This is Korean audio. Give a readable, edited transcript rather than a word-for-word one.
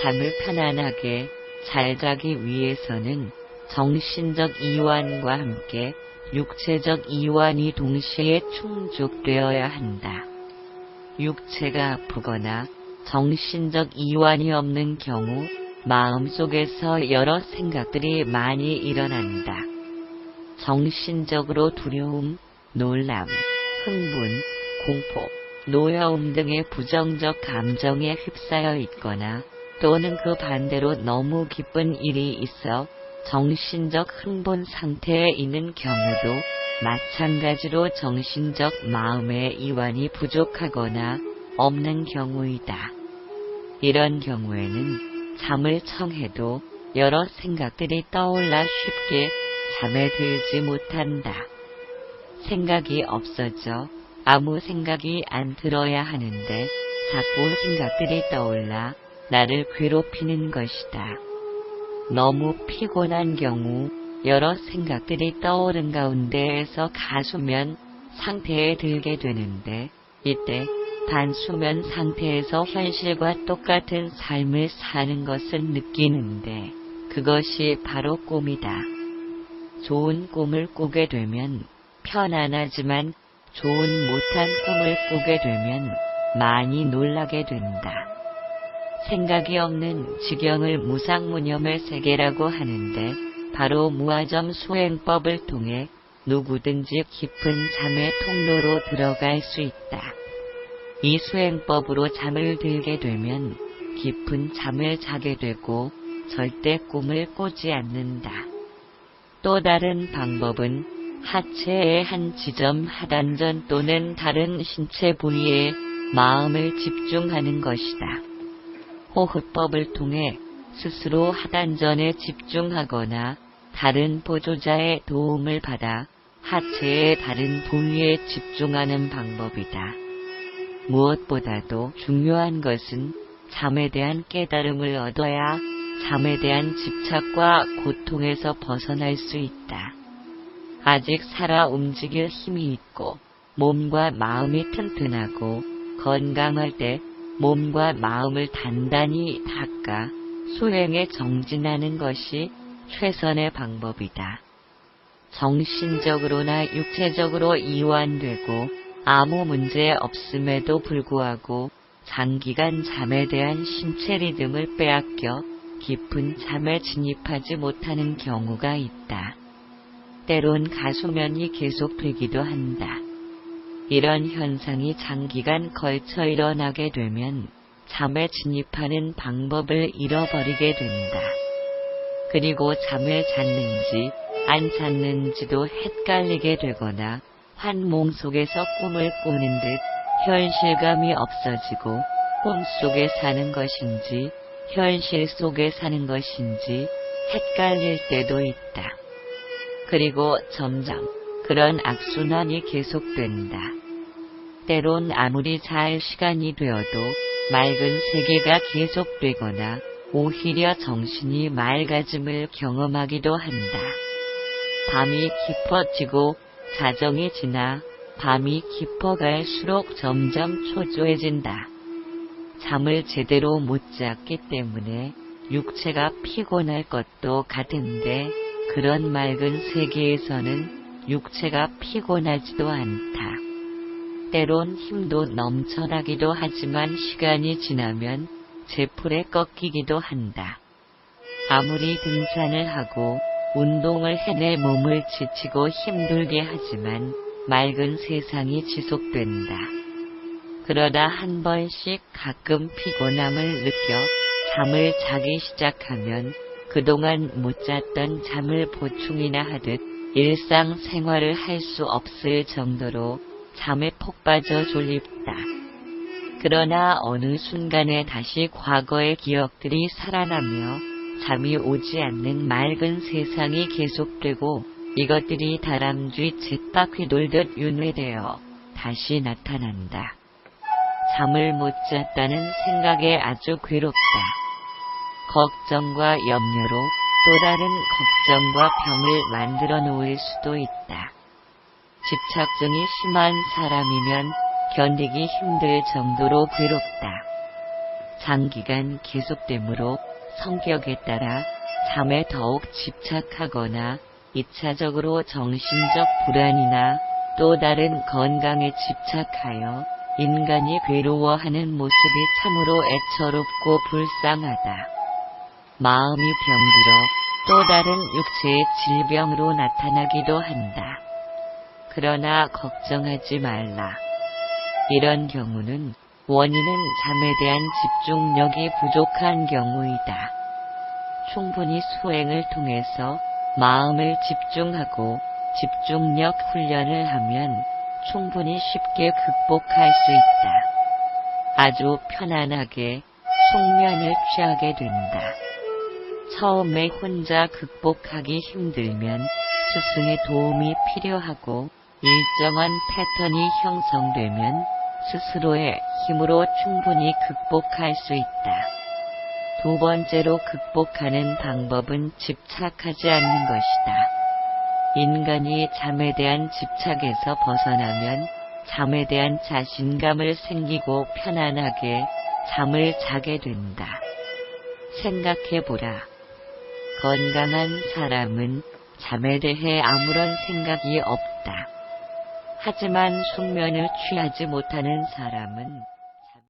잠을 편안하게 잘 자기 위해서는 정신적 이완과 함께 육체적 이완이 동시에 충족되어야 한다. 육체가 아프거나 정신적 이완이 없는 경우 마음속에서 여러 생각들이 많이 일어난다. 정신적으로 두려움, 놀람, 흥분, 공포, 노여움 등의 부정적 감정에 휩싸여 있거나 또는 그 반대로 너무 기쁜 일이 있어 정신적 흥분 상태에 있는 경우도 마찬가지로 정신적 마음의 이완이 부족하거나 없는 경우이다. 이런 경우에는 잠을 청해도 여러 생각들이 떠올라 쉽게 잠에 들지 못한다. 생각이 없어져 아무 생각이 안 들어야 하는데 자꾸 생각들이 떠올라 나를 괴롭히는 것이다. 너무 피곤한 경우 여러 생각들이 떠오른 가운데에서 가수면 상태에 들게 되는데 이때 반수면 상태에서 현실과 똑같은 삶을 사는 것을 느끼는데 그것이 바로 꿈이다. 좋은 꿈을 꾸게 되면 편안하지만 좋은 못한 꿈을 꾸게 되면 많이 놀라게 된다. 생각이 없는 지경을 무상무념의 세계라고 하는데 바로 무아점 수행법을 통해 누구든지 깊은 잠의 통로로 들어갈 수 있다. 이 수행법으로 잠을 들게 되면 깊은 잠을 자게 되고 절대 꿈을 꾸지 않는다. 또 다른 방법은 하체의 한 지점 하단전 또는 다른 신체 부위에 마음을 집중하는 것이다. 호흡법을 통해 스스로 하단전에 집중하거나 다른 보조자의 도움을 받아 하체의 다른 부위에 집중하는 방법이다. 무엇보다도 중요한 것은 잠에 대한 깨달음을 얻어야 잠에 대한 집착과 고통에서 벗어날 수 있다. 아직 살아 움직일 힘이 있고 몸과 마음이 튼튼하고 건강할 때 몸과 마음을 단단히 닦아 수행에 정진하는 것이 최선의 방법이다. 정신적으로나 육체적으로 이완되고 아무 문제 없음에도 불구하고 장기간 잠에 대한 신체 리듬을 빼앗겨 깊은 잠에 진입하지 못하는 경우가 있다. 때론 가수면이 계속되기도 한다. 이런 현상이 장기간 걸쳐 일어나게 되면 잠에 진입하는 방법을 잃어버리게 된다. 그리고 잠을 잤는지 안 잤는지도 헷갈리게 되거나 환몽 속에서 꿈을 꾸는 듯 현실감이 없어지고 꿈속에 사는 것인지 현실 속에 사는 것인지 헷갈릴 때도 있다. 그리고 점점 그런 악순환이 계속된다. 때론 아무리 잘 시간이 되어도 맑은 세계가 계속되거나 오히려 정신이 맑아짐을 경험하기도 한다. 밤이 깊어지고 자정이 지나 밤이 깊어갈수록 점점 초조해진다. 잠을 제대로 못 잤기 때문에 육체가 피곤할 것도 같은데 그런 맑은 세계에서는 육체가 피곤하지도 않다. 때론 힘도 넘쳐나기도 하지만 시간이 지나면 제풀에 꺾이기도 한다. 아무리 등산을 하고 운동을 해내 몸을 지치고 힘들게 하지만 맑은 세상이 지속된다. 그러다 한 번씩 가끔 피곤함을 느껴 잠을 자기 시작하면 그동안 못 잤던 잠을 보충이나 하듯 일상생활을 할 수 없을 정도로 잠에 폭 빠져 졸립다. 그러나 어느 순간에 다시 과거의 기억들이 살아나며 잠이 오지 않는 맑은 세상이 계속되고 이것들이 다람쥐 쳇바퀴 돌듯 윤회되어 다시 나타난다. 잠을 못 잤다는 생각에 아주 괴롭다. 걱정과 염려로 또 다른 걱정과 병을 만들어 놓을 수도 있다. 집착증이 심한 사람이면 견디기 힘들 정도로 괴롭다. 장기간 계속되므로 성격에 따라 잠에 더욱 집착하거나 2차적으로 정신적 불안이나 또 다른 건강에 집착하여 인간이 괴로워하는 모습이 참으로 애처롭고 불쌍하다. 마음이 병들어 또 다른 육체의 질병으로 나타나기도 한다. 그러나 걱정하지 말라. 이런 경우는 원인은 잠에 대한 집중력이 부족한 경우이다. 충분히 수행을 통해서 마음을 집중하고 집중력 훈련을 하면 충분히 쉽게 극복할 수 있다. 아주 편안하게 숙면을 취하게 된다. 처음에 혼자 극복하기 힘들면 스승의 도움이 필요하고 일정한 패턴이 형성되면 스스로의 힘으로 충분히 극복할 수 있다. 두 번째로 극복하는 방법은 집착하지 않는 것이다. 인간이 잠에 대한 집착에서 벗어나면 잠에 대한 자신감을 생기고 편안하게 잠을 자게 된다. 생각해보라. 건강한 사람은 잠에 대해 아무런 생각이 없다. 하지만 숙면을 취하지 못하는 사람은